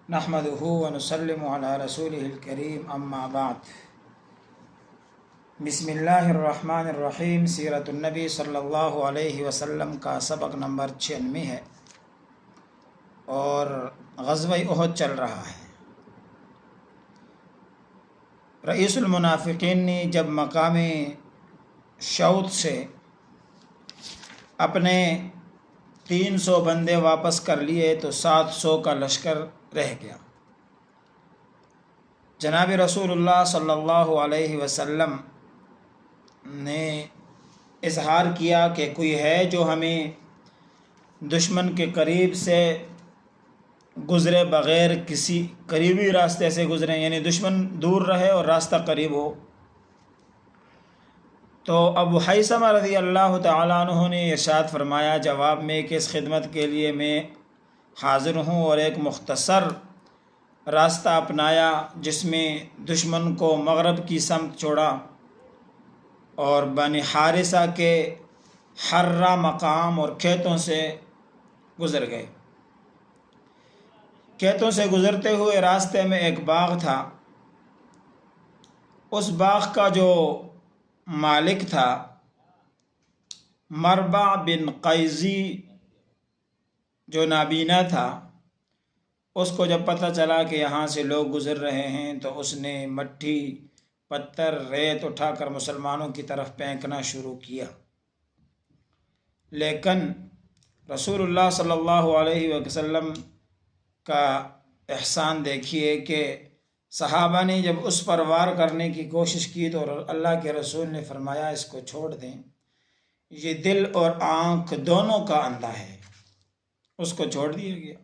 نحمدہ ونسلم علی رسولہ الکریم اما بعد۔ بسم اللہ الرحمن الرحیم۔ سیرت النبی صلی اللہ علیہ وسلم کا سبق نمبر 96 ہے اور غزوہ احد چل رہا ہے۔ رئیس المنافقین نے جب مقام شوط سے اپنے 300 بندے واپس کر لیے تو 700 کا لشکر رہ گیا۔ جناب رسول اللہ صلی اللہ علیہ وسلم نے اظہار کیا کہ کوئی ہے جو ہمیں دشمن کے قریب سے گزرے بغیر کسی قریبی راستے سے گزرے، یعنی دشمن دور رہے اور راستہ قریب ہو۔ تو ابو حیثمہ رضی اللہ تعالیٰ عنہ نے ارشاد فرمایا جواب میں کہ اس خدمت کے لیے میں حاضر ہوں، اور ایک مختصر راستہ اپنایا جس میں دشمن کو مغرب کی سمت چھوڑا اور بنی حارثہ کے حرہ مقام اور کھیتوں سے گزر گئے۔ کھیتوں سے گزرتے ہوئے راستے میں ایک باغ تھا۔ اس باغ کا جو مالک تھا مربع بن قیزی جو نابینا تھا، اس کو جب پتہ چلا کہ یہاں سے لوگ گزر رہے ہیں تو اس نے مٹی پتھر ریت اٹھا کر مسلمانوں کی طرف پھینکنا شروع کیا۔ لیکن رسول اللہ صلی اللہ علیہ وسلم کا احسان دیکھیے کہ صحابہ نے جب اس پر وار کرنے کی کوشش کی تو اللہ کے رسول نے فرمایا اس کو چھوڑ دیں، یہ دل اور آنکھ دونوں کا اندھا ہے۔ اس کو چھوڑ دیا گیا۔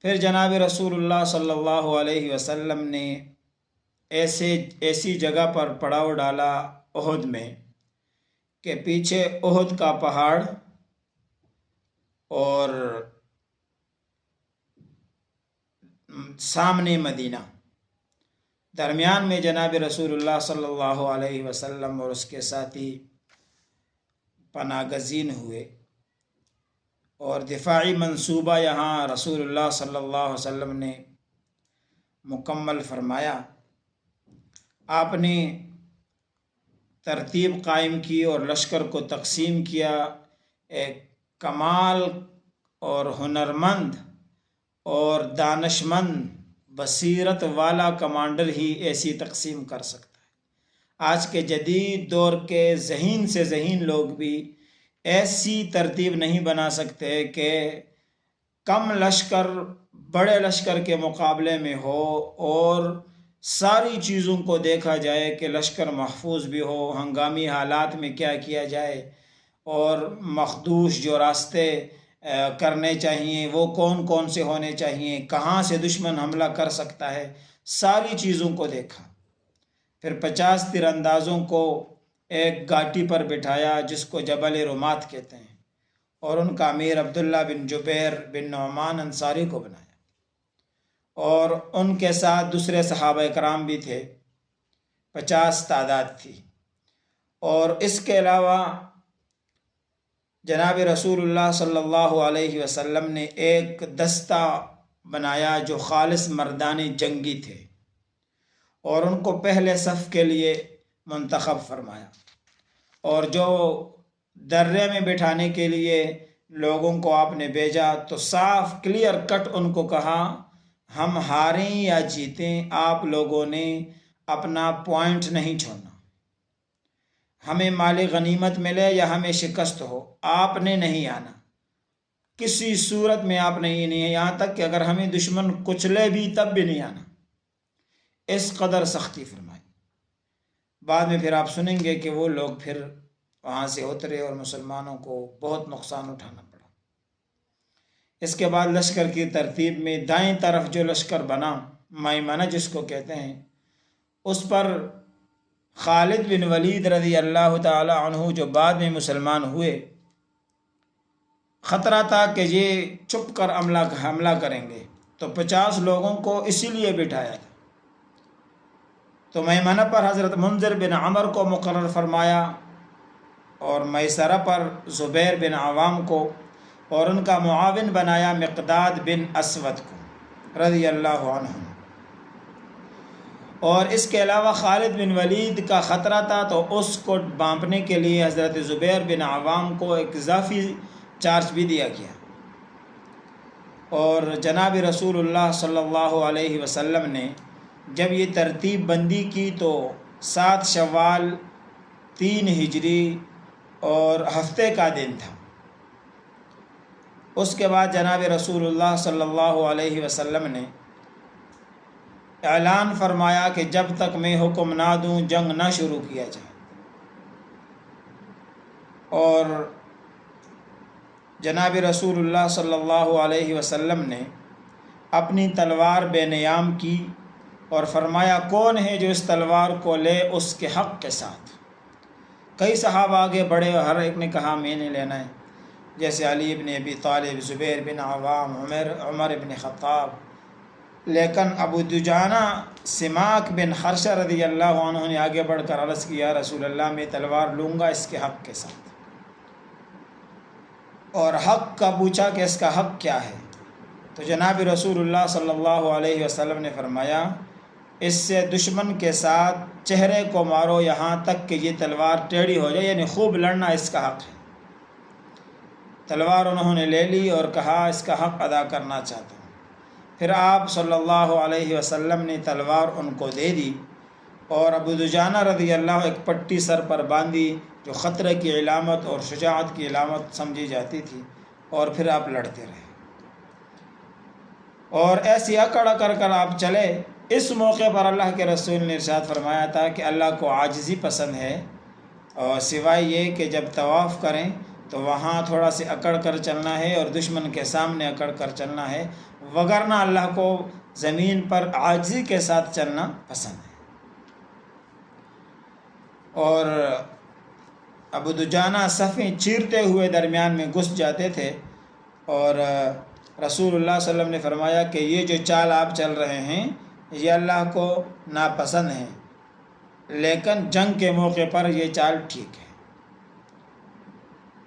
پھر جناب رسول اللہ صلی اللہ علیہ وسلم نے ایسی جگہ پر پڑاؤ ڈالا احد میں کہ پیچھے احد کا پہاڑ اور سامنے مدینہ، درمیان میں جناب رسول اللہ صلی اللہ علیہ وسلم اور اس کے ساتھی پناہ گزین ہوئے، اور دفاعی منصوبہ یہاں رسول اللہ صلی اللہ علیہ وسلم نے مکمل فرمایا۔ آپ نے ترتیب قائم کی اور لشکر کو تقسیم کیا۔ ایک کمال اور ہنرمند اور دانشمند بصیرت والا کمانڈر ہی ایسی تقسیم کر سکتا ہے۔ آج کے جدید دور کے ذہین سے ذہین لوگ بھی ایسی ترتیب نہیں بنا سکتے کہ کم لشکر بڑے لشکر کے مقابلے میں ہو اور ساری چیزوں کو دیکھا جائے کہ لشکر محفوظ بھی ہو، ہنگامی حالات میں کیا کیا جائے، اور مخدوش جو راستے کرنے چاہیے وہ کون کون سے ہونے چاہیے، کہاں سے دشمن حملہ کر سکتا ہے، ساری چیزوں کو دیکھا۔ پھر 50 تیر اندازوں کو ایک گاٹی پر بٹھایا جس کو جبل رمات کہتے ہیں، اور ان کا امیر عبداللہ بن جبیر بن نعمان انصاری کو بنایا، اور ان کے ساتھ دوسرے صحابہ کرام بھی تھے، 50 تعداد تھی۔ اور اس کے علاوہ جناب رسول اللہ صلی اللہ علیہ وسلم نے ایک دستہ بنایا جو خالص مردان جنگی تھے، اور ان کو پہلے صف کے لیے منتخب فرمایا، اور جو درے میں بٹھانے کے لیے لوگوں کو آپ نے بھیجا تو صاف کلیئر کٹ ان کو کہا ہم ہاریں یا جیتیں آپ لوگوں نے اپنا پوائنٹ نہیں چھوڑنا، ہمیں مال غنیمت ملے یا ہمیں شکست ہو آپ نے نہیں آنا، کسی صورت میں آپ نہیں، یہاں تک کہ اگر ہمیں دشمن کچلے بھی تب بھی نہیں آنا۔ اس قدر سختی فرمائی۔ بعد میں پھر آپ سنیں گے کہ وہ لوگ پھر وہاں سے اترے اور مسلمانوں کو بہت نقصان اٹھانا پڑا۔ اس کے بعد لشکر کی ترتیب میں دائیں طرف جو لشکر بنا، میمنہ جس کو کہتے ہیں، اس پر خالد بن ولید رضی اللہ تعالی عنہ جو بعد میں مسلمان ہوئے، خطرہ تھا کہ یہ چھپ کر حملہ کریں گے، تو 50 لوگوں کو اسی لیے بٹھایا تھا۔ تو میمنہ پر حضرت منذر بن عمر کو مقرر فرمایا، اور میسرہ پر زبیر بن عوام کو، اور ان کا معاون بنایا مقداد بن اسود کو رضی اللہ عنہ۔ اور اس کے علاوہ خالد بن ولید کا خطرہ تھا تو اس کو بانپنے کے لیے حضرت زبیر بن عوام کو ایک اضافی چارج بھی دیا گیا۔ اور جناب رسول اللہ صلی اللہ علیہ وسلم نے جب یہ ترتیب بندی کی تو 7 شوال 3 ہجری اور ہفتے کا دن تھا۔ اس کے بعد جناب رسول اللہ صلی اللہ علیہ وسلم نے اعلان فرمایا کہ جب تک میں حکم نہ دوں جنگ نہ شروع کیا جائے، اور جناب رسول اللہ صلی اللہ علیہ وسلم نے اپنی تلوار بے نیام کی اور فرمایا کون ہے جو اس تلوار کو لے اس کے حق کے ساتھ۔ کئی صحابہ آگے بڑھے اور ہر ایک نے کہا میں نے لینا ہے، جیسے علی بن ابی طالب، زبیر بن عوام، عمر بن خطاب، لیکن ابو دجانہ سماک بن حرشہ رضی اللہ عنہ نے آگے بڑھ کر عرض کیا رسول اللہ میں تلوار لوں گا اس کے حق کے ساتھ۔ اور حق کا پوچھا کہ اس کا حق کیا ہے، تو جناب رسول اللہ صلی اللہ علیہ وسلم نے فرمایا اس سے دشمن کے ساتھ چہرے کو مارو یہاں تک کہ یہ تلوار ٹیڑھی ہو جائے، یعنی خوب لڑنا اس کا حق ہے۔ تلوار انہوں نے لے لی اور کہا اس کا حق ادا کرنا چاہتا ہوں۔ پھر آپ صلی اللہ علیہ وسلم نے تلوار ان کو دے دی اور ابو دجانہ رضی اللہ ایک پٹی سر پر باندھی جو خطرے کی علامت اور شجاعت کی علامت سمجھی جاتی تھی، اور پھر آپ لڑتے رہے اور ایسی اکڑ کر آپ چلے۔ اس موقع پر اللہ کے رسول نے ارشاد فرمایا تھا کہ اللہ کو عاجزی پسند ہے، اور سوائے یہ کہ جب طواف کریں تو وہاں تھوڑا سے اکڑ کر چلنا ہے اور دشمن کے سامنے اکڑ کر چلنا ہے، وگرنہ اللہ کو زمین پر عاجزی کے ساتھ چلنا پسند ہے۔ اور ابو دجانہ صفیں چیرتے ہوئے درمیان میں گھس جاتے تھے، اور رسول اللہ صلی اللہ علیہ وسلم نے فرمایا کہ یہ جو چال آپ چل رہے ہیں یہ اللہ کو ناپسند ہے، لیکن جنگ کے موقع پر یہ چال ٹھیک ہے۔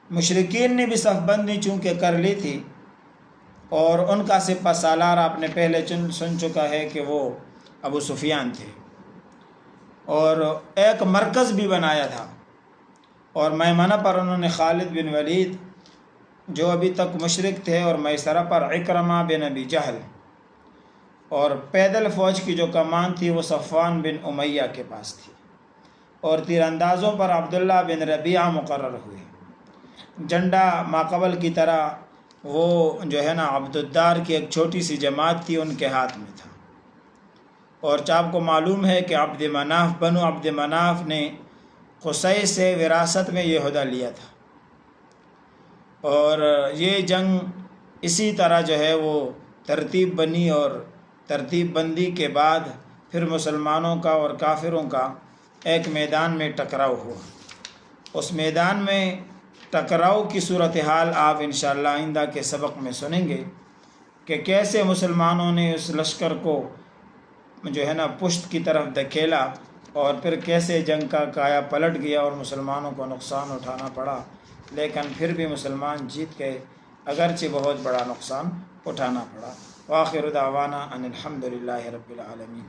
مشرکین نے بھی صف بندی چونکہ کر لی تھی، اور ان کا سپہ سالار آپ نے پہلے سن چکا ہے کہ وہ ابو سفیان تھے، اور ایک مرکز بھی بنایا تھا، اور میمنہ پر انہوں نے خالد بن ولید جو ابھی تک مشرک تھے، اور میسرہ پر عکرمہ بن ابی جہل، اور پیدل فوج کی جو کمان تھی وہ صفوان بن امیہ کے پاس تھی، اور تیر اندازوں پر عبداللہ بن ربیعہ مقرر ہوئے۔ جنڈا ماقبل کی طرح وہ جو ہے نا عبد الدار کی ایک چھوٹی سی جماعت تھی ان کے ہاتھ میں تھا، اور آپ کو معلوم ہے کہ بنو عبد مناف نے قصی سے وراثت میں یہ عہدہ لیا تھا، اور یہ جنگ اسی طرح جو ہے وہ ترتیب بنی، اور ترتیب بندی کے بعد پھر مسلمانوں کا اور کافروں کا ایک میدان میں ٹکراؤ ہوا۔ اس میدان میں ٹکراؤ کی صورتحال آپ انشاءاللہ آئندہ کے سبق میں سنیں گے کہ کیسے مسلمانوں نے اس لشکر کو جو ہے نا پشت کی طرف دھکیلا، اور پھر کیسے جنگ کا کایا پلٹ گیا اور مسلمانوں کو نقصان اٹھانا پڑا، لیکن پھر بھی مسلمان جیت گئے، اگرچہ بہت بڑا نقصان اٹھانا پڑا۔ وآخر دعوانا ان الحمد للہ رب العالمین۔